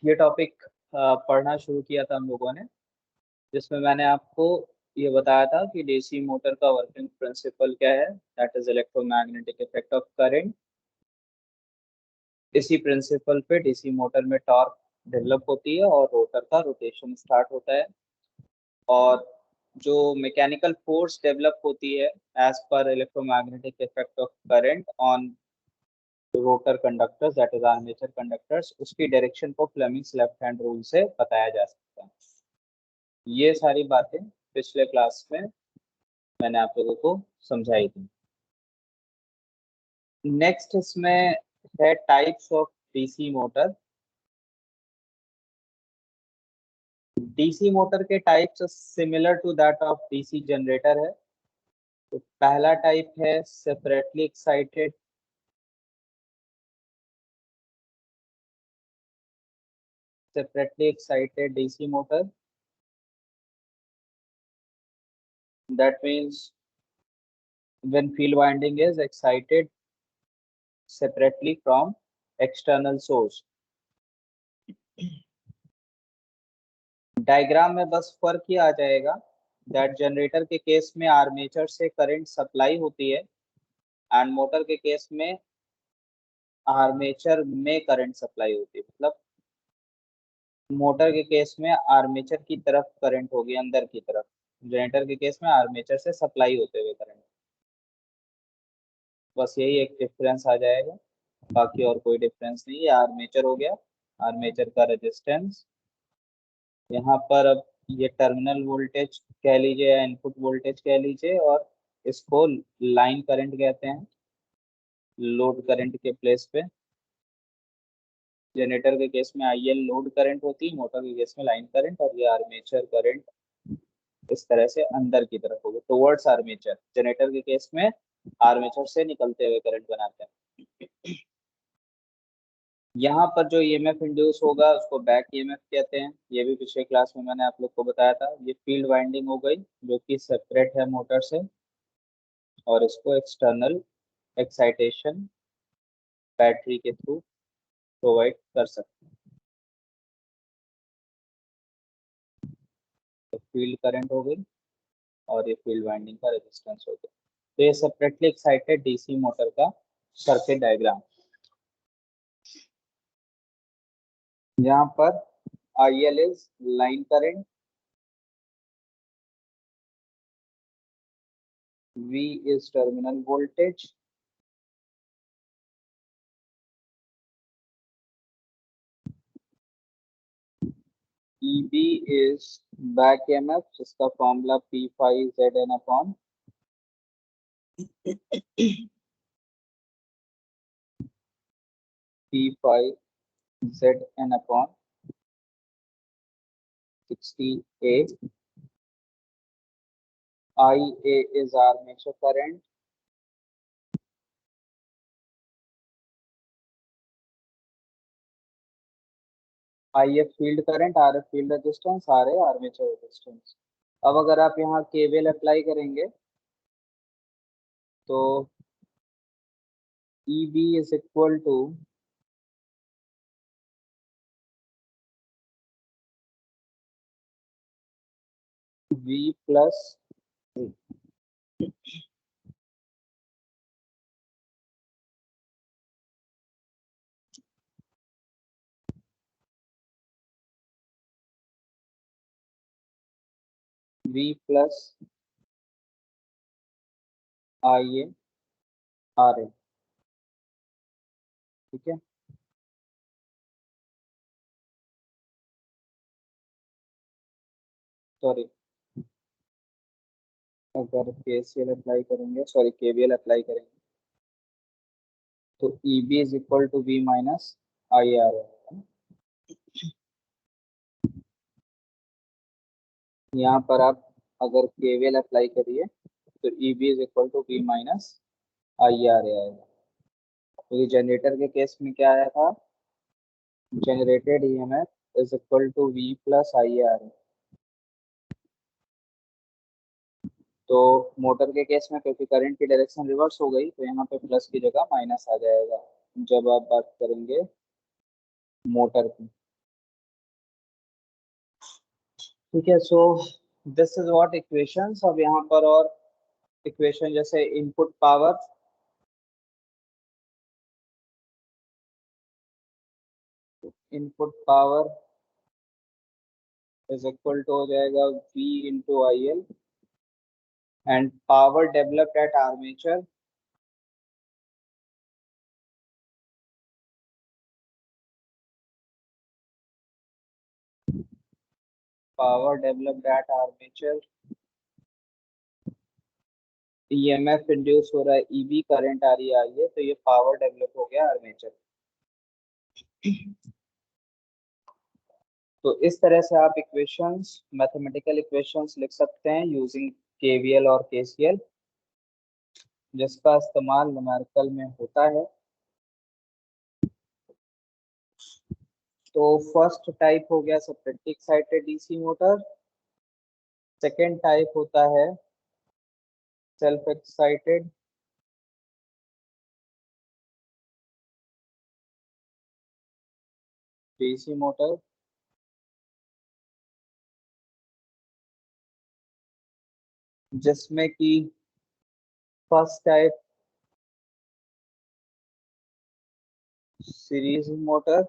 ये टॉपिक पढ़ना शुरू किया था हम लोगों ने, जिसमें मैंने आपको ये बताया था कि डीसी मोटर का वर्किंग प्रिंसिपल क्या है, that is electromagnetic effect of current. इसी प्रिंसिपल पे डीसी मोटर में टॉर्क डेवलप होती है और रोटर का रोटेशन स्टार्ट होता है। और जो मैकेनिकल फोर्स डेवलप होती है as per electromagnetic effect of current on rotor conductors, that is armature conductors, उसकी डायरेक्शन को फ्लेमिंग्स लेफ्ट हैंड रूल से बताया जा सकता है। ये सारी बातें पिछले क्लास में मैंने आप लोगों को समझाई थी। नेक्स्ट इसमें है types of DC motor. DC motor के types similar to that of DC generator है। तो पहला टाइप है separately excited DC motor. That means when field winding is excited separately from external source। Diagram में बस फर्क ये आ जाएगा दैट जनरेटर के केस में आर्मेचर से करंट सप्लाई होती है एंड मोटर के केस में आर्मेचर में करंट सप्लाई होती है। मतलब मोटर के केस में आर्मेचर की तरफ करंट होगी, अंदर की तरफ। जनरेटर के केस में आर्मेचर से सप्लाई होते हुए करंट। बस यही एक डिफरेंस आ जाएगा, बाकी और कोई डिफरेंस नहीं। ये आर्मेचर हो गया, आर्मेचर का रेजिस्टेंस। यहाँ पर अब ये टर्मिनल वोल्टेज कह लीजिए या इनपुट वोल्टेज कह लीजिए, और इसको लाइन करंट कहते हैं, लोड करंट के प्लेस पे। जनरेटर के केस में आईएल लोड करंट होती है, मोटर के केस में लाइन करंट, और ये आर्मेचर करंट इस तरह से अंदर की तरफ होगी टुवर्ड्स आर्मेचर। जनरेटर के केस में आर्मेचर से निकलते हुए करंट बनाते हैं। यहाँ पर जो ईएमएफ इंड्यूस होगा उसको बैक ईएमएफ कहते हैं। ये भी पिछले क्लास में मैंने आप लोग को बताया था। ये फील्ड वाइंडिंग हो गई जो कि सेपरेट है मोटर से, और इसको एक्सटर्नल एक्साइटेशन बैटरी के थ्रू प्रोवाइड कर सकते हैं। तो फील्ड करंट हो गई और ये फील्ड वाइंडिंग का रेजिस्टेंस हो गया। तो ये सेपरेटली एक्साइटेड डीसी मोटर का सर्किट डायग्राम। यहाँ पर IL is line current, V is terminal voltage, EB is back EMF, जिसका formula P5ZN upon P5ZN upon 60A। IA is armature current, IF field current, RF field resistance, RA armature resistance. अब अगर आप यहाँ KVL apply करेंगे तो EB is equal to V plus IA RA। ठीक है, sorry, अगर KCL अप्लाई करेंगे, सॉरी KVL अप्लाई करेंगे तो EB is equal to V minus IR। यहाँ पर आप अगर KVL अप्लाई करिए तो EB is equal to V minus IR आएगा। तो ये जनरेटर के केस में क्या आया था, generated EMF is equal to V plus IR। तो मोटर के केस में क्योंकि करंट की डायरेक्शन रिवर्स हो गई तो यहाँ पे प्लस की जगह माइनस आ जाएगा जब आप बात करेंगे मोटर की। ठीक है। So this is what equations. अब यहाँ पर और इक्वेशन जैसे input power, input power is equal to हो जाएगा V into I L, and power developed at armature, power developed at armature, EMF induce हो रहा है, ईबी करंट आ रही है आई है, तो ये पावर डेवलप हो गया आर्मेचर। तो इस तरह से आप इक्वेशंस, मैथमेटिकल इक्वेशंस लिख सकते हैं यूजिंग केवीएल और केसीएल, जिसका इस्तेमाल न्यूमेरिकल में होता है। तो फर्स्ट टाइप हो गया separately excited DC motor. Second type होता है सेल्फ एक्साइटेड डीसी मोटर, जिसमें कि first type series motor,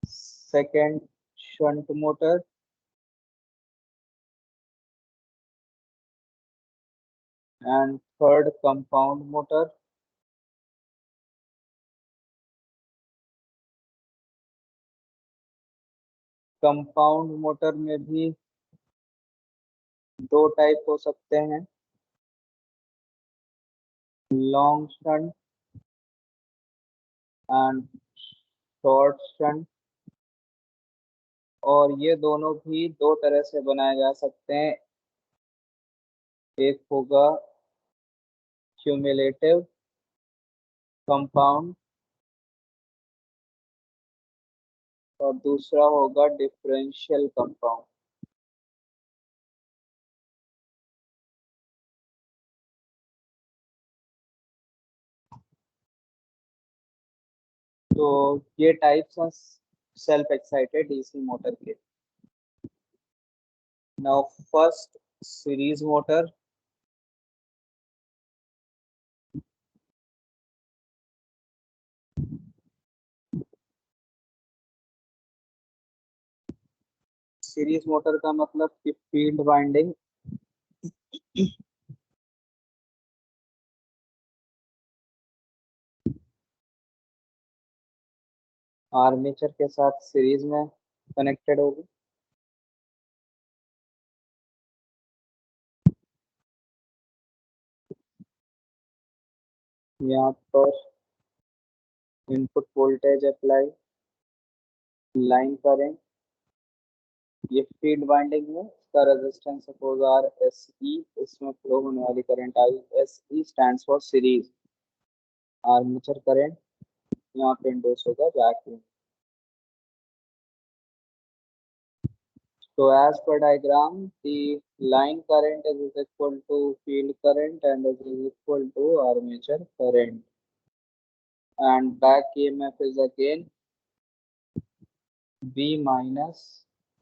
second shunt motor, and third compound motor. Compound motor में भी दो टाइप हो सकते हैं, long shunt and short shunt. और ये दोनों भी दो तरह से बनाए जा सकते हैं। एक होगा क्यूमुलेटिव कंपाउंड और दूसरा होगा डिफरेंशियल कंपाउंड। तो ये टाइप्स हैं सेल्फ एक्साइटेड डीसी मोटर के। Now first series motor. Series motor का मतलब कि फील्ड वाइंडिंग आर्मेचर के साथ सीरीज में कनेक्टेड होगी। यहाँ पर input voltage apply, line current, ये फील्ड वाइंडिंग में इसका resistance suppose R S E, इसमें फ्लो होने वाली current I S E stands for series. Armature current यहाँ पे इंड्यूस होगा vacuum. So as per diagram, the line current is equal to field current and is equal to armature current. And back EMF is again V minus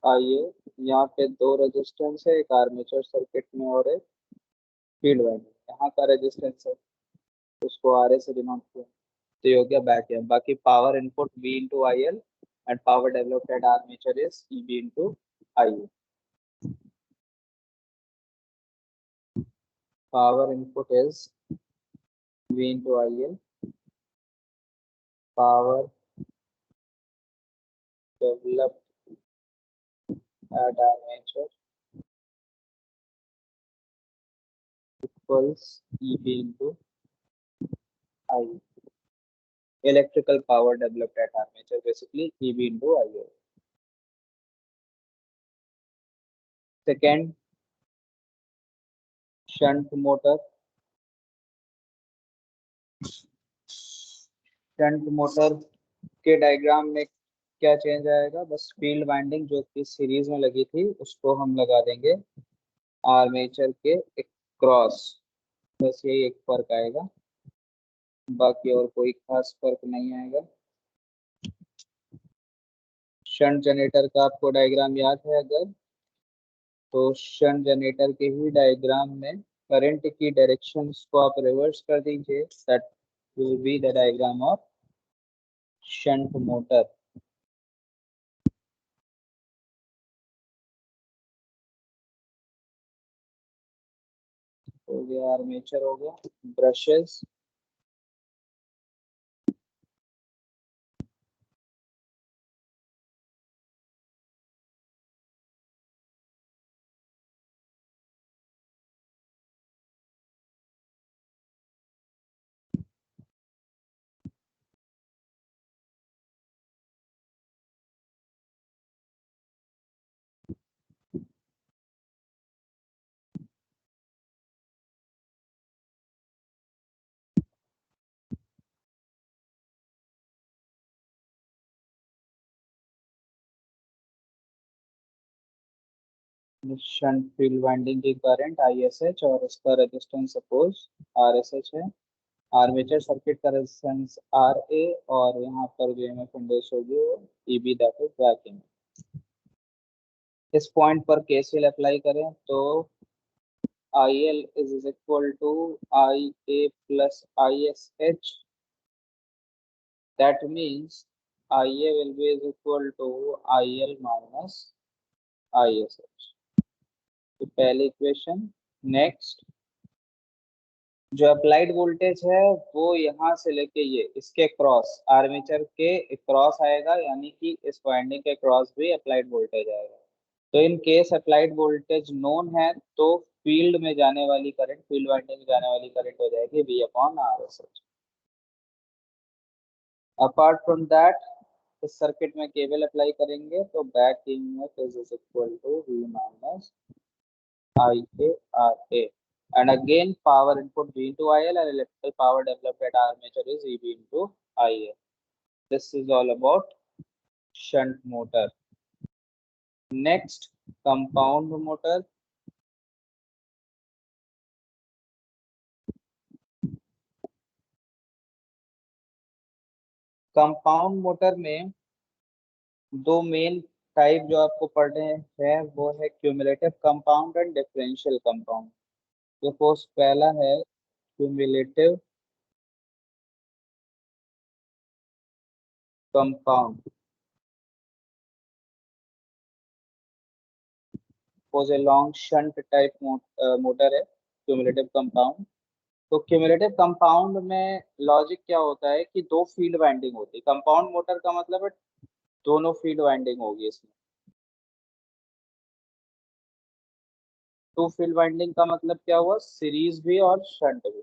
IA। यहाँ पे दो resistance है, एक armature circuit में और एक field winding. यहाँ का रेजिस्टेंस है, उसको RA से डिनोट किया, तो ये हो गया बैक EMF। बाकी power input V into I L and power developed at armature is EB into I. Power input is V into IL, power developed at armature equals EB into I. Electrical power developed at armature basically EB into IL. Second, shunt motor. Shunt motor के diagram में क्या change आएगा, बस field winding जो कि series में लगी थी उसको हम लगा देंगे आर्मेचर के क्रॉस। बस यही एक फर्क आएगा, बाकी और कोई खास फर्क नहीं आएगा। शंट जनरेटर का आपको डायग्राम याद है अगर, तो शंट जनरेटर के ही डायग्राम में करंट की डायरेक्शंस को आप रिवर्स कर दीजिए, that will be the diagram of shunt motor. हो गया आर्मेचर, हो गया ब्रशेस, शंट फील्ड वाइंडिंग की करंट ISH और उसका रेजिस्टेंस सपोज RSH है। आर्मेचर सर्किट का रेजिस्टेंस RA और यहाँ पर जो EMF इंड्यूस होगी वो EB, that is back EMF. इस पॉइंट पर KCL अप्लाई करें तो IL is equal to IA plus ISH. That means IA will be is equal to IL minus ISH. तो पहली इक्वेशन। नेक्स्ट, जो अप्लाइड वोल्टेज है वो यहाँ से लेके ये इसके क्रॉस, आर्मेचर के क्रॉस आएगा, यानी कि इस वाइंडिंग के क्रॉस भी अप्लाइड वोल्टेज आएगा। तो in case applied voltage known है तो फील्ड में जाने वाली करंट, फील्ड वाइंडिंग में जाने वाली करंट हो जाएगी V/RSH। अपार्ट फ्रॉम दैट, इस सर्किट में केवल अप्लाई करेंगे तो back EMF is equal to V minus IA/RA, and again power input V into IL and electrical power developed at armature is EB into IA. This is all about shunt motor. Next, compound motor. Compound motor में दो main type जो आपको पढ़ने हैं वो है cumulative compound and differential compound. Suppose पहला है cumulative compound, suppose a long shunt type motor है क्यूमुलेटिव कंपाउंड। तो क्यूमुलेटिव कंपाउंड में लॉजिक क्या होता है कि दो फील्ड वाइंडिंग होती है। कंपाउंड मोटर का मतलब है दोनों फील्ड वाइंडिंग होगी इसमें। टू फील्ड वाइंडिंग का मतलब क्या हुआ, सीरीज भी और शंट भी।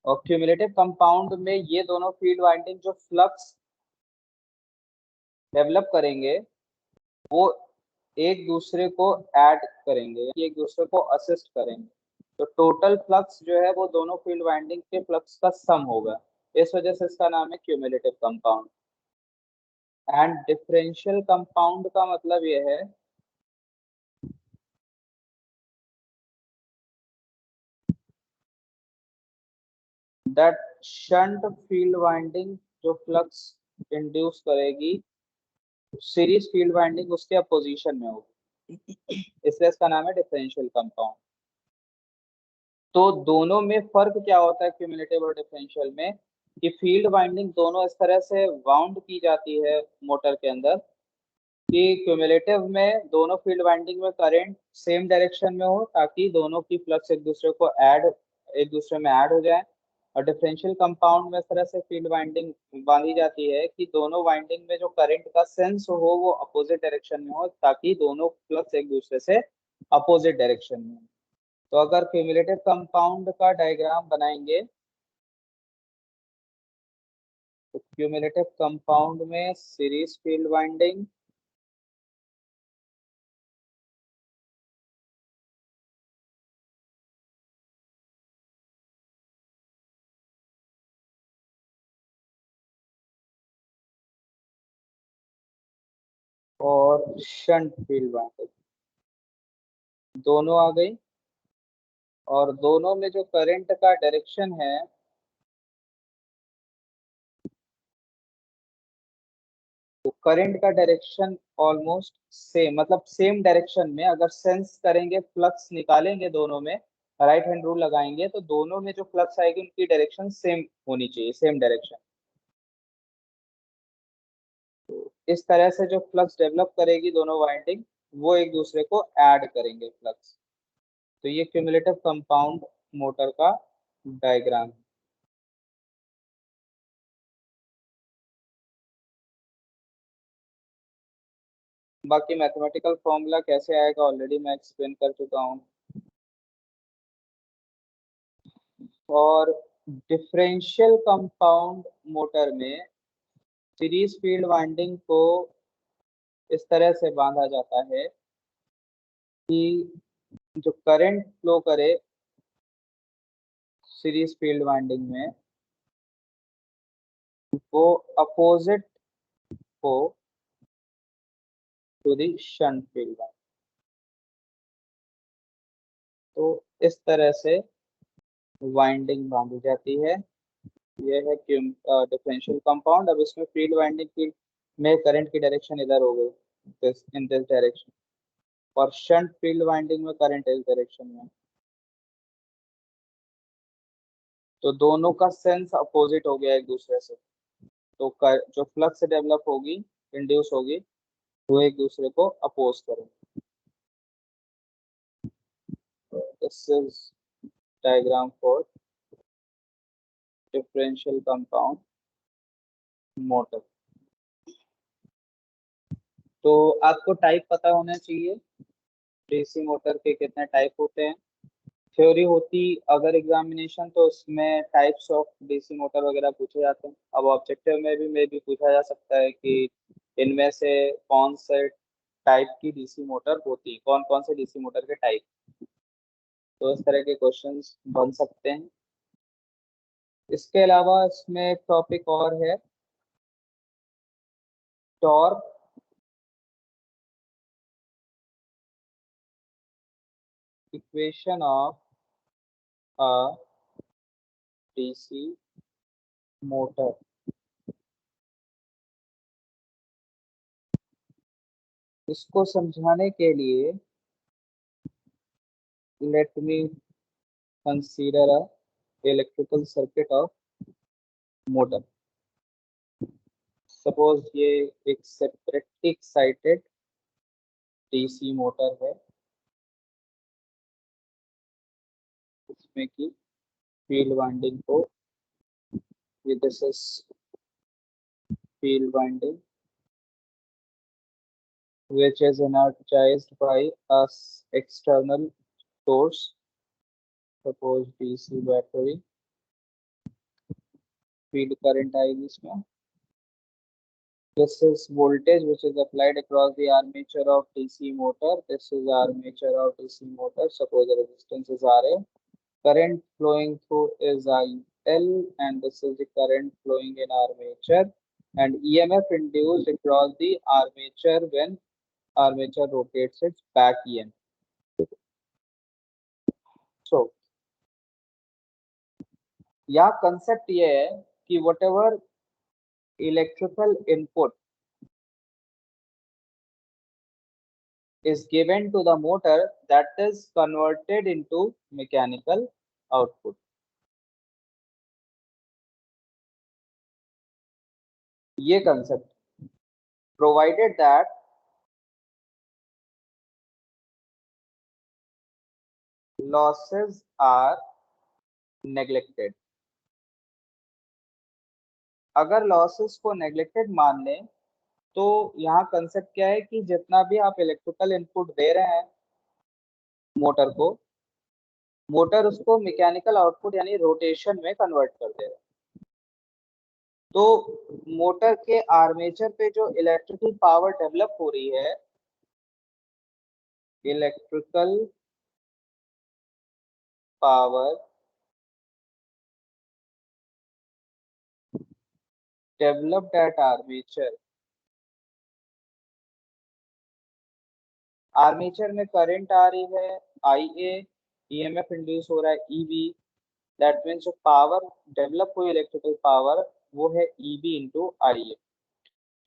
और क्यूमुलेटिव कंपाउंड में ये दोनों फील्ड वाइंडिंग जो फ्लक्स डेवलप करेंगे वो एक दूसरे को ऐड करेंगे, एक दूसरे को असिस्ट करेंगे। तो टोटल फ्लक्स जो है वो दोनों फील्ड वाइंडिंग के फ्लक्स का सम होगा। इस वजह से इसका नाम है cumulative compound. And differential compound का मतलब ये है दैट शंट फील्ड वाइंडिंग जो फ्लक्स इंड्यूस करेगी, सीरीज फील्ड वाइंडिंग उसके अपोजिशन में होगी, इसलिए इसका नाम है डिफरेंशियल कंपाउंड। तो दोनों में फर्क क्या होता है क्यूमुलेटिव और डिफरेंशियल में, कि फील्ड वाइंडिंग दोनों इस तरह से वाउंड की जाती है मोटर के अंदर कि क्यूमुलेटिव में दोनों फील्ड वाइंडिंग में करंट सेम डायरेक्शन में हो ताकि दोनों की फ्लक्स एक दूसरे में ऐड हो जाए। और डिफरेंशियल कंपाउंड में इस तरह से फील्ड वाइंडिंग बांधी जाती है कि दोनों वाइंडिंग में जो करंट का सेंस हो वो अपोजिट डायरेक्शन में हो ताकि दोनों फ्लक्स एक दूसरे से अपोजिट डायरेक्शन में हो। तो अगर क्यूमुलेटिव कंपाउंड का डायग्राम बनाएंगे तो क्यूमुलेटिव कंपाउंड में सीरीज फील्ड वाइंडिंग और शंट फील्ड वाइंडिंग दोनों आ गई। और दोनों में जो करंट का डायरेक्शन है करंट का डायरेक्शन ऑलमोस्ट सेम, मतलब सेम डायरेक्शन में अगर सेंस करेंगे, फ्लक्स निकालेंगे दोनों में, राइट हैंड रूल लगाएंगे तो दोनों में जो फ्लक्स आएगी उनकी डायरेक्शन सेम होनी चाहिए, सेम डायरेक्शन। तो इस तरह से जो फ्लक्स डेवलप करेगी दोनों वाइंडिंग, वो एक दूसरे को ऐड करेंगे फ्लक्स। तो ये क्यूमुलेटिव कंपाउंड मोटर का डायग्राम है। बाकी मैथमेटिकल फॉर्मूला कैसे आएगा ऑलरेडी मैं एक्सप्लेन कर चुका हूँ। और डिफरेंशियल कंपाउंड मोटर में सीरीज फील्ड वाइंडिंग को इस तरह से बांधा जाता है कि जो करंट फ्लो करे सीरीज फील्ड वाइंडिंग में, वो अपोजिट हो to the shunt field winding. तो इस तरह से वाइंडिंग बांधी जाती है। ये है डिफरेंशियल कंपाउंड। अब इसमें फील्ड वाइंडिंग की में करंट की डायरेक्शन इधर हो गई, इन दिस डायरेक्शन, और शंट फील्ड वाइंडिंग में करंट इस डायरेक्शन में। तो दोनों का सेंस अपोजिट हो गया एक दूसरे से। तो जो फ्लक्स डेवलप होगी, इंड्यूस होगी, वो एक दूसरे को अपोज करेंगे। This is diagram for differential compound motor. तो आपको टाइप पता होना चाहिए, डीसी मोटर के कितने टाइप होते हैं। थ्योरी होती अगर एग्जामिनेशन, तो उसमें टाइप्स ऑफ डीसी मोटर वगैरह पूछे जाते हैं। अब ऑब्जेक्टिव में भी पूछा जा सकता है कि इनमें से कौन से टाइप की डीसी मोटर होती, कौन कौन से डीसी मोटर के टाइप। तो इस तरह के क्वेश्चंस बन सकते हैं। इसके अलावा इसमें एक टॉपिक और है, torque equation of a DC motor. इसको समझाने के लिए let me consider a electrical circuit of motor. Suppose ये एक सेपरेटली एक्साइटेड डीसी मोटर है, इसमें की फील्ड वाइंडिंग को, this is field winding which is energized by a external source, suppose DC battery। Field current आएगी इसमें। This is voltage which is applied across the armature of DC motor. This is armature of DC motor. Suppose the resistance is RA. Current flowing through is IL, and this is the current flowing in armature. And EMF induced across the armature when armature rotates its back EMF. So, यहाँ concept ये है कि whatever electrical input is given to the motor, that is converted into mechanical output. ये concept, provided that losses are neglected। अगर losses को neglected मान लें, तो यहाँ कंसेप्ट क्या है कि जितना भी आप इलेक्ट्रिकल इनपुट दे रहे हैं मोटर को, मोटर उसको मैकेनिकल आउटपुट यानी रोटेशन में कन्वर्ट कर दे रहा है। तो मोटर के आर्मेचर पे जो इलेक्ट्रिकल पावर डेवलप हो रही है, electrical power developed at armature, armature में करंट आ रही है IA, EMF इंड्यूस हो रहा है EB, दैट मीन्स जो पावर डेवलप हुई इलेक्ट्रिकल पावर वो है EB into IA।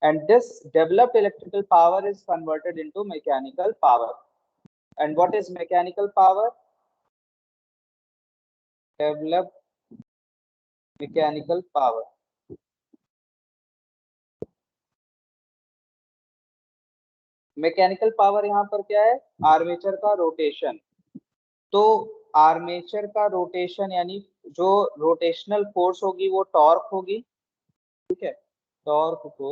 and this developed electrical power is converted into mechanical power. And what is mechanical power? Developed mechanical power. Mechanical power यहाँ पर क्या है? आर्मेचर का rotation. तो आर्मेचर का रोटेशन यानी जो रोटेशनल फोर्स होगी वो टॉर्क होगी, ठीक है। टॉर्क को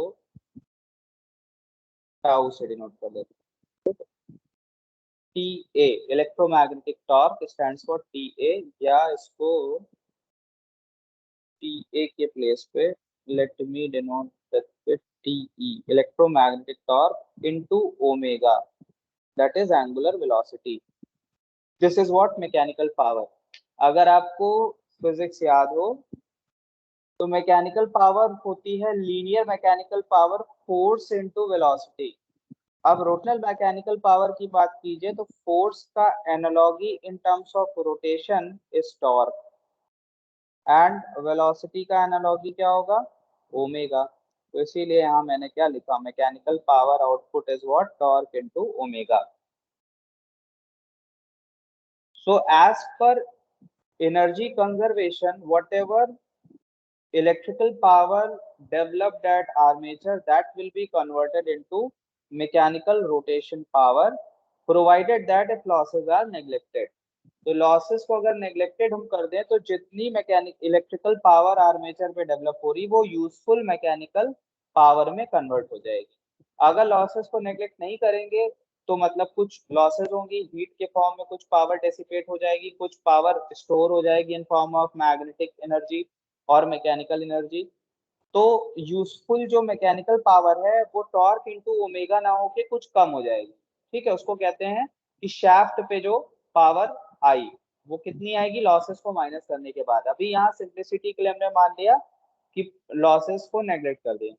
टाउ से डिनोट कर देते हैं। T A electromagnetic torque stands for T A, या इसको टी ए के प्लेस पे let me denote with T E, electromagnetic torque into omega, that is angular velocity. This is what mechanical power. अगर आपको physics याद हो तो mechanical power होती है linear mechanical power, force into velocity. अब रोटेशनल मैकेनिकल पावर की बात कीजिए तो फोर्स का analogy in terms of rotation is torque, and velocity का एनालॉगी क्या होगा? ओमेगा। तो इसीलिए यहाँ मैंने क्या लिखा? Mechanical power output is what? Torque into omega. So as per energy conservation, whatever electrical power developed at armature, that will be converted into mechanical rotation power, provided that if losses are neglected. तो losses को अगर neglected हम कर दें तो जितनी mechanic electrical power armature पे develop हो रही वो यूजफुल मैकेनिकल पावर में कन्वर्ट हो जाएगी। अगर लॉसेस को नेग्लेक्ट नहीं करेंगे तो मतलब कुछ लॉसेस होंगी हीट के फॉर्म में, कुछ पावर डेसिपेट हो जाएगी, कुछ पावर स्टोर हो जाएगी in form of magnetic energy और मैकेनिकल एनर्जी। तो यूजफुल जो मैकेनिकल पावर है वो टॉर्क इनटू ओमेगा ना होके कुछ कम हो जाएगी, ठीक है। उसको कहते हैं कि शाफ्ट पे जो पावर आई वो कितनी आएगी? लॉसेस को माइनस करने के बाद। अभी यहाँ सिंप्लिसिटी के लिए हमने मान लिया कि लॉसेस को नेग्लेक्ट कर दिया।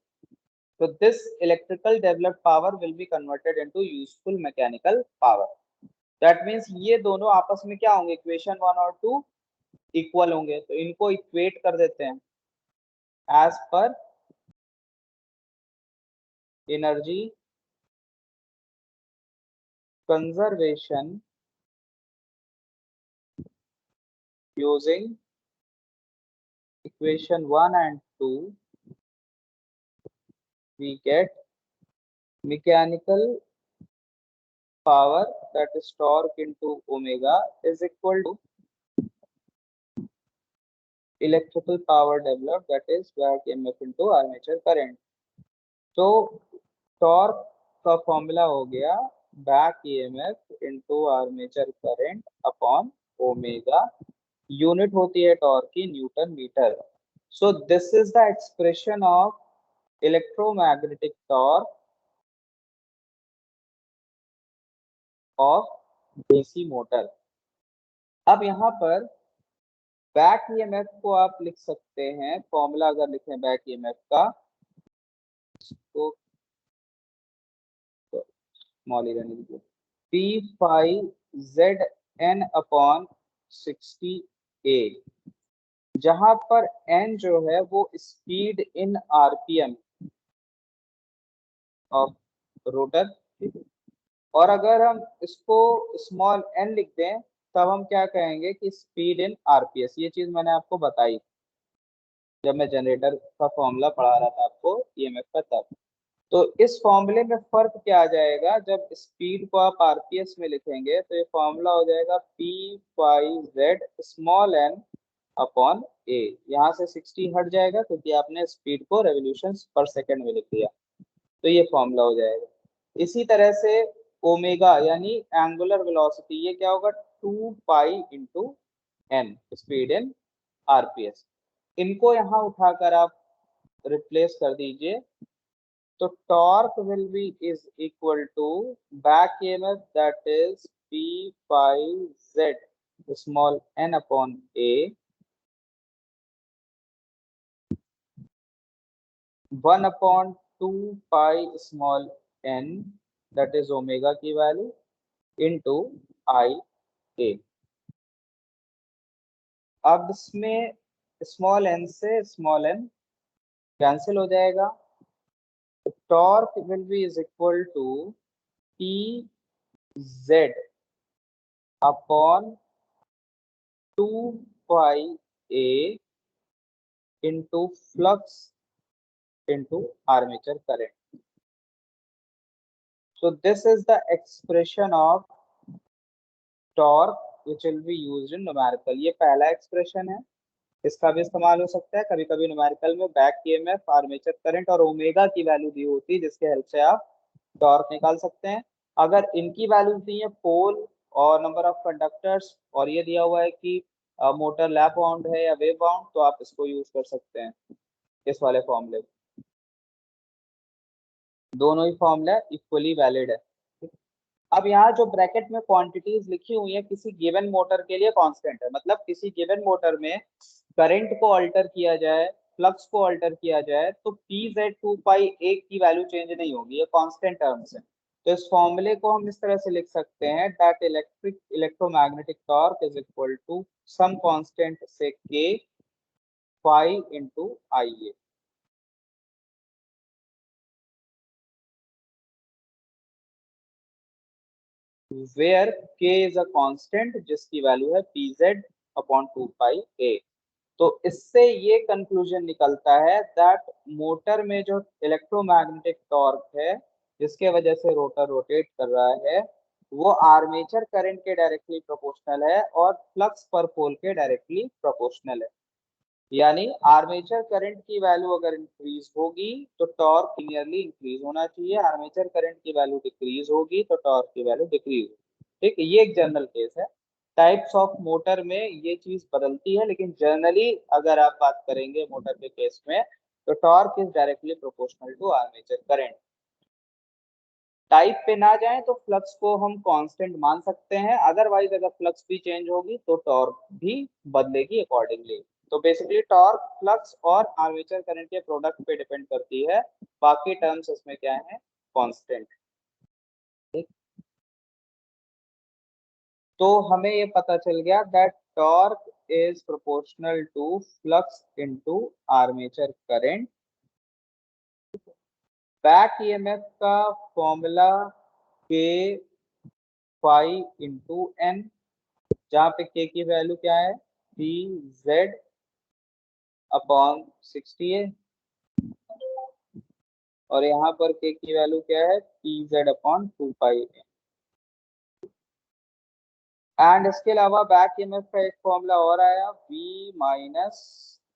तो this electrical developed power will be converted into useful mechanical power. That means ये दोनों आपस में क्या होंगे? इक्वेशन 1 और 2 इक्वल होंगे, तो इनको इक्वेट कर देते हैं as per energy conservation using equation 1 and 2, we get mechanical power, that is torque into omega, is equal to electrical power developed, that is back EMF into armature current. तो torque का formula हो गया back EMF into armature current upon omega, unit होती है torque की newton metre. So this is the expression of electromagnetic torque of DC motor. अब यहाँ पर बैक ईएमएफ को आप लिख सकते हैं, फॉर्मूला अगर लिखें बैक ईएमएफ का तो स्मॉल ही रहने दीजिए, P five Z N upon 60A, जहां पर एन जो है वो speed in RPM of rotor, और अगर हम इसको स्मॉल एन लिख दें तब हम क्या कहेंगे कि स्पीड इन आरपीएस। ये चीज मैंने आपको बताई जब मैं जनरेटर का फॉर्मूला पढ़ा रहा था आपको ईएमएफ का तब। तो इस फॉर्मूले में फर्क क्या आ जाएगा? जब स्पीड को आप आरपीएस में लिखेंगे तो ये फॉर्मूला हो जाएगा P5Z स्मॉल n अपॉन ए। यहाँ से 60 हट जाएगा क्योंकि आपने स्पीड को रेवोल्यूशन पर सेकंड में लिख दिया, तो ये फॉर्मूला हो जाएगा। इसी तरह से ओमेगा यानी एंगुलर वेलोसिटी, ये क्या होगा? 2 pi into N speed in RPS. इनको यहाँ उठाकर आप रिप्लेस कर दीजिए तो torque will be is equal to back EMF that is P5Z small n upon a 1 upon 2 pi small n that is omega की वैल्यू इनटू आई ए। अब इसमें स्मॉल n से स्मॉल n कैंसिल हो जाएगा, torque will be is equal to Pz upon 2 pi A into flux into armature current. So this is the expression of torque which will be used in numerical. ये पहला expression है, इसका भी इस्तेमाल हो सकता है कभी कभी न्यूमेरिकल में। बैक ईएमएफ, आर्मेचर करंट और ओमेगा की वैल्यू दी होती है जिसके हेल्प से आप टॉर्क निकाल सकते हैं। अगर इनकी वैल्यू दी है पोल और नंबर ऑफ कंडक्टर्स और ये दिया हुआ है कि मोटर लैप बाउंड है या वेव बाउंड, तो आप इसको यूज कर सकते हैं इस वाले फॉर्मूले। दोनों ही फॉर्मूला इक्वली वैलिड है। अब यहाँ जो ब्रैकेट में क्वांटिटीज लिखी हुई है किसी गिवन मोटर के लिए कांस्टेंट है, मतलब किसी गिवन मोटर में करंट को अल्टर किया जाए, फ्लक्स को अल्टर किया जाए, तो Pz 2 पाई एक की वैल्यू चेंज नहीं होगी, ये कांस्टेंट टर्म्स है। तो इस फॉर्मूले को हम इस तरह से लिख सकते हैं that electromagnetic torque is equal to some constant से k phi into Ia। Where k is a constant जिसकी वैल्यू है Pz अपॉन 2 पाई a। तो इससे ये कंक्लूजन निकलता है दैट मोटर में जो इलेक्ट्रोमैग्नेटिक टॉर्क है जिसके वजह से रोटर रोटेट कर रहा है वो आर्मेचर करंट के डायरेक्टली प्रोपोर्शनल है और फ्लक्स पर पोल के डायरेक्टली प्रोपोर्शनल है। यानी आर्मेचर करंट की वैल्यू अगर इंक्रीज होगी तो टॉर्क लिनियरली इंक्रीज होना चाहिए, आर्मेचर करंट की वैल्यू डिक्रीज होगी तो टॉर्क की वैल्यू डिक्रीज होगी। ठीक, ये एक जनरल केस है। टाइप्स ऑफ मोटर में ये चीज बदलती है, लेकिन जनरली अगर आप बात करेंगे मोटर के केस में तो torque is directly proportional to armature current. Type पे ना जाए तो फ्लक्स को हम कांस्टेंट मान सकते हैं, अदरवाइज अगर फ्लक्स भी चेंज होगी तो टॉर्क भी बदलेगी अकॉर्डिंगली। तो बेसिकली टॉर्क फ्लक्स और आर्मेचर करंट के प्रोडक्ट पे डिपेंड करती है, बाकी टर्म्स इसमें क्या है, कांस्टेंट। ठीक, तो हमें ये पता चल गया that torque is proportional to flux into armature current. Back EMF का formula K phi into N, जहाँ पे के की वैल्यू क्या है, पी जेड अपॉन 60 है, और यहाँ पर के की वैल्यू क्या है, पी जेड अपॉन 2 पाई है। एंड इसके अलावा बैक ईएमएफ का एक फॉर्मूला और आया, V minus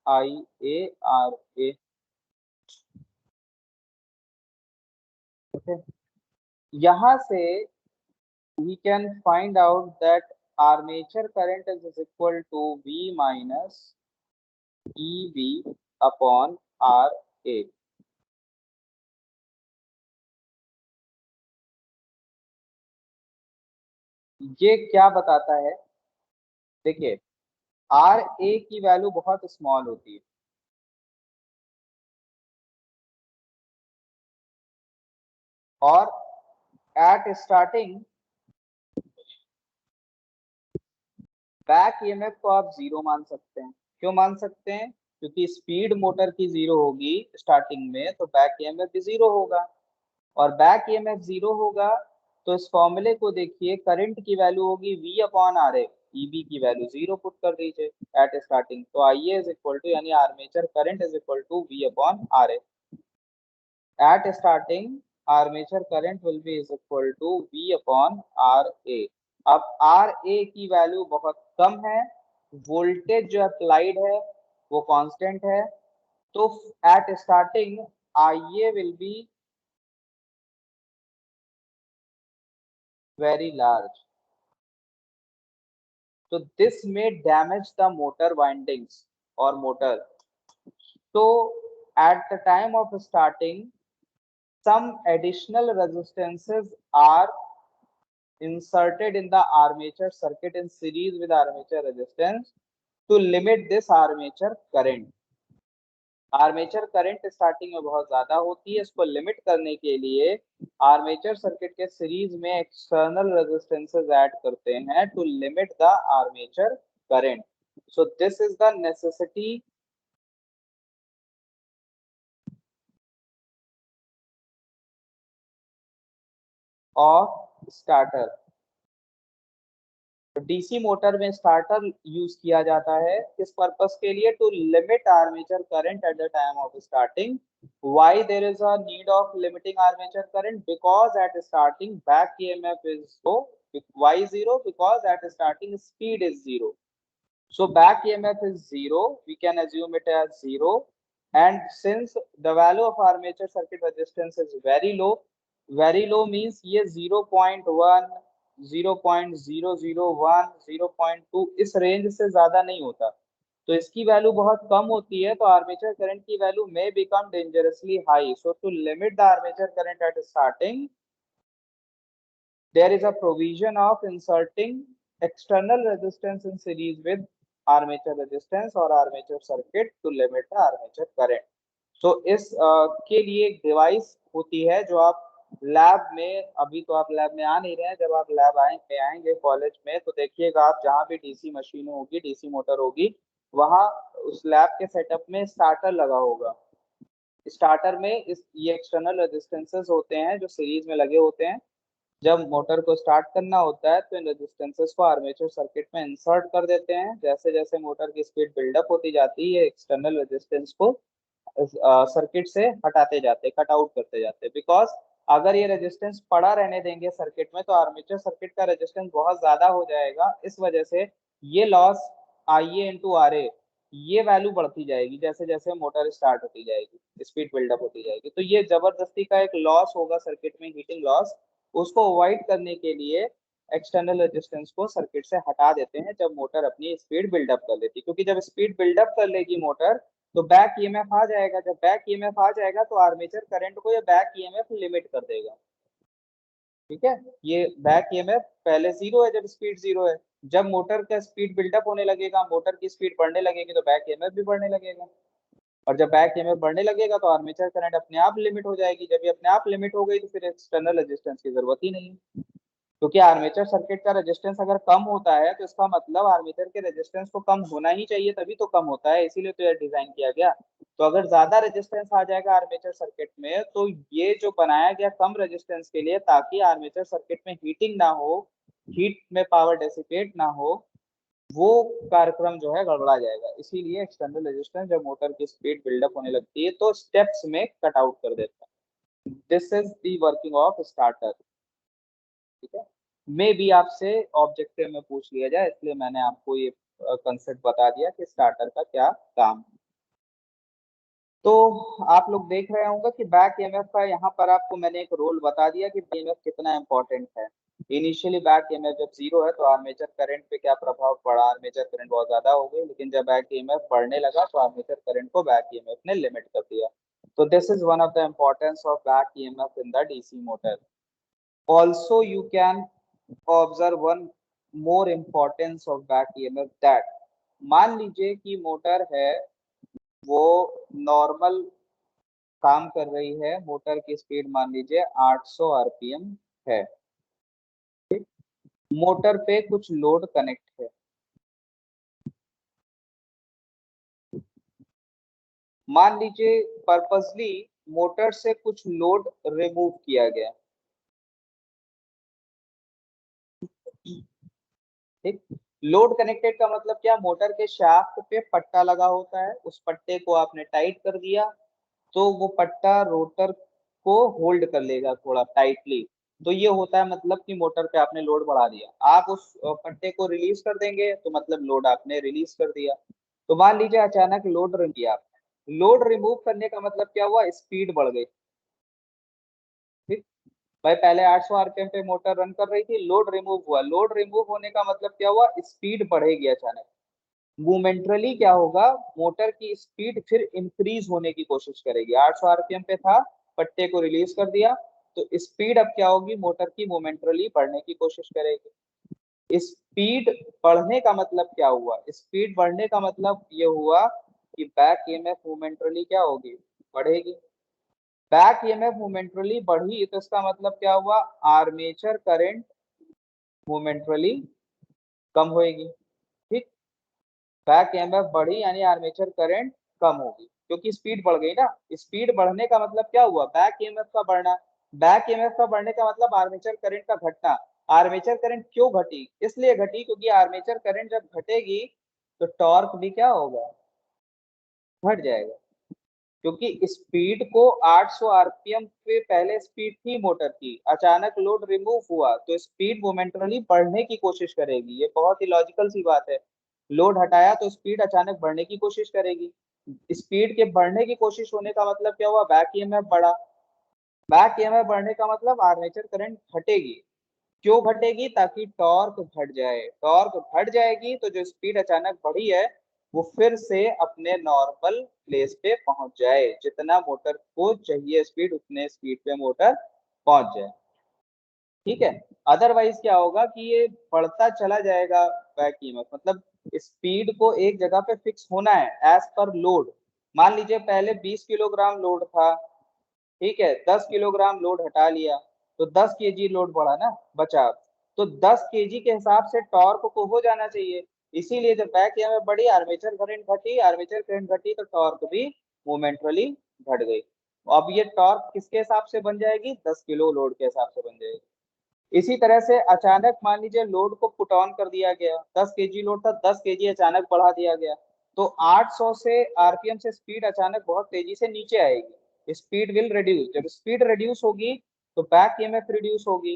I A R A. Okay, यहाँ से we can find out that armature current is equal to V minus EV upon RA। ये क्या बताता है, देखिए आर ए की वैल्यू बहुत स्मॉल होती है और एट स्टार्टिंग बैक ईएमएफ को आप जीरो मान सकते हैं। क्यों मान सकते हैं, क्योंकि स्पीड मोटर की जीरो होगी स्टार्टिंग में तो बैक ईएमएफ भी जीरो होगा, और बैक ईएमएफ जीरो होगा तो इस फॉर्मूले को देखिए, करंट की वैल्यू होगी V upon R A, EB की वैल्यू जीरो पुट कर दीजिए एट स्टार्टिंग, तो आई इज इक्वल टू यानी armature current is equal to V upon R A. At starting armature current will be is equal to V upon R A. अब R ए की value बहुत कम है, voltage जो applied है वो constant है, तो at starting I A will be very large, so this may damage the motor windings or motor, so at the time of starting some additional resistances are inserted in the armature circuit in series with armature resistance to limit this armature current। Armature current starting में बहुत ज्यादा होती है, इसको limit करने के लिए armature circuit के सीरीज में एक्सटर्नल रेजिस्टेंसेस ऐड करते हैं to limit the armature current. So this is the necessity of starter. DC motor में स्टार्टर यूज किया जाता है किस पर्पस के लिए? To limit armature current at the time of starting. Why there is a need of limiting armature current? Because at starting back EMF is low. Why zero? Because at starting speed is zero. So back EMF is zero. We can assume it as zero. And since the value of armature circuit resistance is very low means ये 0.1, 0.001, 0.2 इस range से ज्यादा नहीं होता। तो इसकी value बहुत कम होती है, तो आर्मेचर करंट की value may become dangerously high. So to limit the armature current at starting, there is a provision of inserting external resistance in series with armature resistance or armature circuit to limit the armature current. So इस के लिए एक device होती है जो आप lab में, अभी तो आप लैब में आ नहीं रहे हैं, जब आप लैब आएंगे कॉलेज में तो देखिएगा आप जहाँ भी डीसी मशीन होगी, डीसी मोटर होगी, वहाँ उस लैब के सेटअप में स्टार्टर लगा होगा। स्टार्टर में ये एक्सटर्नल रेजिस्टेंसेस होते हैं जो सीरीज में लगे होते हैं। जब मोटर को स्टार्ट करना होता है तो इन रेजिस्टेंसेस को आर्मेचर सर्किट में इंसर्ट कर देते हैं। जैसे जैसे मोटर की स्पीड बिल्डअप होती जाती है, एक्सटर्नल रेजिस्टेंस को सर्किट से हटाते जाते, कट आउट करते जाते। बिकॉज अगर ये रेजिस्टेंस पड़ा रहने देंगे सर्किट में तो आर्मेचर सर्किट का रेजिस्टेंस बहुत ज्यादा हो जाएगा। इस वजह से ये लॉस IA इंटू RA, ये वैल्यू बढ़ती जाएगी जैसे जैसे मोटर स्टार्ट होती जाएगी, स्पीड बिल्डअप होती जाएगी। तो ये जबरदस्ती का एक लॉस होगा सर्किट में, हीटिंग लॉस। उसको अवॉइड करने के लिए एक्सटर्नल रेजिस्टेंस को सर्किट से हटा देते हैं जब मोटर अपनी स्पीड बिल्डअप कर लेती है। क्योंकि जब स्पीड बिल्डअप कर लेगी मोटर तो बैक ईएमएफ आ जाएगा। जब बैक ईएमएफ आ जाएगा तो आर्मेचर करंट को ये बैक ईएमएफ लिमिट कर देगा। ठीक है, ये बैक ईएमएफ पहले जीरो है जब स्पीड जीरो है। जब मोटर का स्पीड बिल्डअप होने लगेगा, मोटर की स्पीड बढ़ने लगेगी तो बैक ईएमएफ भी बढ़ने लगेगा। और जब बैक ईएमएफ बढ़ने लगेगा तो आर्मेचर करंट अपने आप लिमिट हो जाएगी। जब ये अपने आप लिमिट हो गई तो फिर एक्सटर्नल रेजिस्टेंस की जरूरत ही नहीं है। क्योंकि आर्मेचर सर्किट का रेजिस्टेंस अगर कम होता है तो इसका मतलब आर्मेचर के रेजिस्टेंस को कम होना ही चाहिए, तभी तो कम होता है, इसीलिए तो यह डिजाइन किया गया। तो अगर ज्यादा रेजिस्टेंस आ जाएगा आर्मेचर सर्किट में तो ये जो बनाया गया कम रेजिस्टेंस के लिए, ताकि आर्मेचर सर्किट में हीटिंग ना हो, हीट में पावर डेसिपेट ना हो, वो कार्यक्रम जो है गड़बड़ा जाएगा। इसीलिए एक्सटर्नल रेजिस्टेंस जब मोटर की स्पीड बिल्डअप होने लगती है तो स्टेप्स में कट आउट कर देता है। This is the working of starter. ठीक है, मे भी आपसे ऑब्जेक्टिव में पूछ लिया जाए, इसलिए मैंने आपको ये कंसेप्ट बता दिया कि स्टार्टर का क्या काम है। तो आप लोग देख रहे होंगे कि बैक ईएमएफ का यहाँ पर आपको मैंने एक रोल बता दिया कि ईएमएफ कितना इंपॉर्टेंट है। इनिशियली बैक ईएमएफ जब जीरो है तो आर्मेचर करंट पे क्या प्रभाव पड़ा? आर्मेचर करंट बहुत ज्यादा हो गई, लेकिन जब बैक ईएमएफ बढ़ने लगा तो आर्मेचर करंट को बैक ईएमएफ ने लिमिट कर दिया। तो this is one of the importance of back EMF in the DC motor. Also, you can observe one more importance of back EMF that मान लीजिए कि मोटर है वो नॉर्मल काम कर रही है, मोटर की स्पीड मान लीजिए 800 आरपीएम है। मोटर पे कुछ लोड कनेक्ट है, मान लीजिए पर्पसली मोटर से कुछ लोड रिमूव किया गया। ठीक, लोड कनेक्टेड का मतलब क्या? मोटर के शाफ्ट पे पट्टा लगा होता है, उस पट्टे को आपने टाइट कर दिया तो वो पट्टा रोटर को होल्ड कर लेगा थोड़ा टाइटली। तो ये होता है मतलब कि मोटर पे आपने लोड बढ़ा दिया। आप उस पट्टे को रिलीज कर देंगे तो मतलब लोड आपने रिलीज कर दिया। तो मान लीजिए अचानक लोड रिमूव किया। लोड रिमूव करने का मतलब क्या हुआ? स्पीड बढ़ गई। ठीक, भाई पहले 800 आरपीएम पे मोटर रन कर रही थी, लोड रिमूव हुआ, लोड रिमूव होने का मतलब क्या हुआ? स्पीड बढ़ेगी अचानक। मोमेंटरली क्या होगा? मोटर की स्पीड फिर इंक्रीज होने की कोशिश करेगी। 800 आरपीएम पे था, पट्टे को रिलीज कर दिया तो स्पीड अब क्या होगी? मोटर की मोमेंटरली बढ़ने की कोशिश करेगी। स्पीड बढ़ने का मतलब क्या हुआ? स्पीड बढ़ने का मतलब ये हुआ कि बैक ईएमएफ मोमेंटरली क्या होगी? बढ़ेगी। बैक ईएमएफ मोमेंटरली बढ़ी तो इसका मतलब क्या हुआ? आर्मेचर करंट मोमेंटरली कम होएगी। ठीक, बैक ईएमएफ बढ़ी यानी आर्मेचर करंट कम होगी, क्योंकि स्पीड बढ़ गई ना। स्पीड बढ़ने का मतलब क्या हुआ? बैक ईएमएफ का बढ़ना। बैक ईएमएफ का बढ़ने का मतलब आर्मेचर करंट का घटना। आर्मेचर करंट क्यों घटी? इसलिए घटी क्योंकि आर्मेचर करंट जब घटेगी तो टॉर्क भी क्या होगा? घट जाएगा। क्योंकि स्पीड को 800 आरपीएम पे पहले स्पीड थी मोटर की, अचानक लोड रिमूव हुआ तो स्पीड मोमेंटरली बढ़ने की कोशिश करेगी। ये बहुत ही लॉजिकल सी बात है। लोड हटाया तो स्पीड अचानक बढ़ने की कोशिश करेगी। स्पीड के बढ़ने की कोशिश होने का मतलब क्या हुआ? बैक ईएमएफ बढ़ा। बैक ईएमएफ बढ़ने का मतलब आर्मेचर करंट घटेगी। क्यों घटेगी? ताकि टॉर्क घट जाए। टॉर्क घट जाएगी तो जो स्पीड अचानक बढ़ी है वो फिर से अपने नॉर्मल प्लेस पे पहुंच जाए, जितना मोटर को चाहिए स्पीड उतने स्पीड पे मोटर पहुंच जाए। ठीक है। अदरवाइज क्या होगा कि ये बढ़ता चला जाएगा बैक ईएमएफ, मतलब स्पीड को एक जगह पे फिक्स होना है एज पर लोड। मान लीजिए पहले 20 किलोग्राम लोड था, ठीक है, 10 किलोग्राम लोड हटा लिया तो 10 केजी लोड बढ़ा ना, बचा। तो 10 केजी के हिसाब से टॉर्क को हो जाना चाहिए। इसीलिए जब बैक ईएमएफ बढ़ी, आर्मेचर करंट घटी, आर्मेचर करंट घटी तो टॉर्क भी मोमेंटरली घट गई। अब ये टॉर्क किसके हिसाब से बन जाएगी? 10 किलो लोड के हिसाब से बन जाएगी। इसी तरह से अचानक मान लीजिए लोड को पुट ऑन कर दिया गया, 10 केजी लोड था, 10 केजी अचानक बढ़ा दिया गया तो 800 से आरपीएम से स्पीड अचानक बहुत तेजी से नीचे आएगी। Speed will reduce. जब स्पीड रिड्यूस होगी तो बैक ईएमएफ रिड्यूस होगी।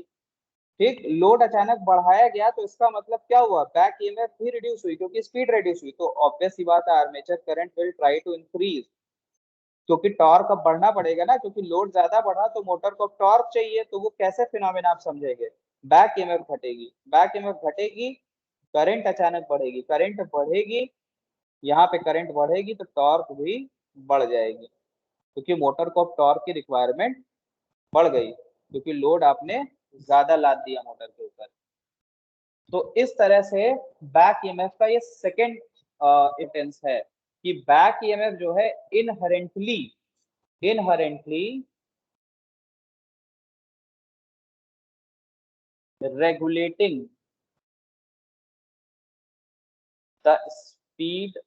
ठीक, लोड अचानक बढ़ाया गया तो इसका मतलब क्या हुआ? बैक ईएमएफ भी रिड्यूस हुई क्योंकि स्पीड रिड्यूस हुई। तो ऑब्वियस सी बात है armature current will try to increase, क्योंकि टॉर्क अब बढ़ना पड़ेगा ना, क्योंकि लोड ज्यादा बढ़ा तो मोटर को अब टॉर्क चाहिए। तो वो कैसे फिनोमेना आप समझेंगे? बैक ईएमएफ घटेगी, बैक ईएमएफ घटेगी, करंट अचानक बढ़ेगी, करंट बढ़ेगी, यहाँ पे करंट बढ़ेगी तो टॉर्क भी बढ़ जाएगी, क्योंकि मोटर को अब टॉर्क की रिक्वायरमेंट बढ़ गई, क्योंकि लोड आपने ज्यादा लाद दिया मोटर के ऊपर। तो इस तरह से बैक ईएमएफ का ये सेकेंड इंटेंस है कि बैक ईएमएफ जो है inherently inherently regulating the speed,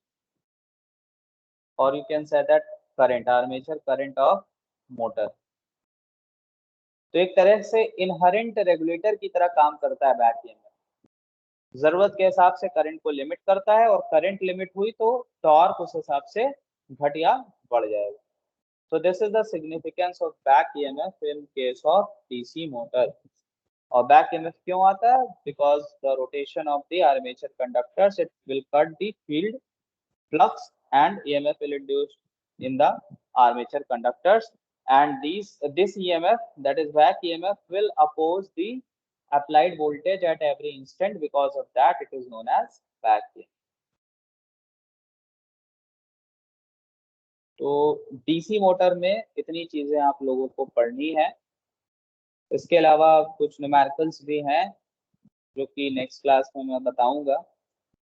or you can say that current, armature current of motor। तो एक तरह से इनहेरेंट रेगुलेटर की तरह काम करता है बैक ईएमएफ। जरूरत के हिसाब से करंट को लिमिट करता है, और करंट लिमिट हुई तो टॉर्क उस हिसाब से घट या बढ़ जाएगा। So this is the significance of back EMF in case of DC motor। और बैक ईएमएफ क्यों आता है? Because the rotation of the armature conductors, it will cut the field flux and EMF will induce in the armature conductors, and this EMF, that is back EMF, will oppose the applied voltage at every instant, because of that it is known as back EMF। तो DC motor में इतनी चीजें आप लोगों को पढ़नी है। इसके अलावा कुछ न्यूमेरिकल्स भी हैं जो कि नेक्स्ट क्लास में मैं बताऊंगा।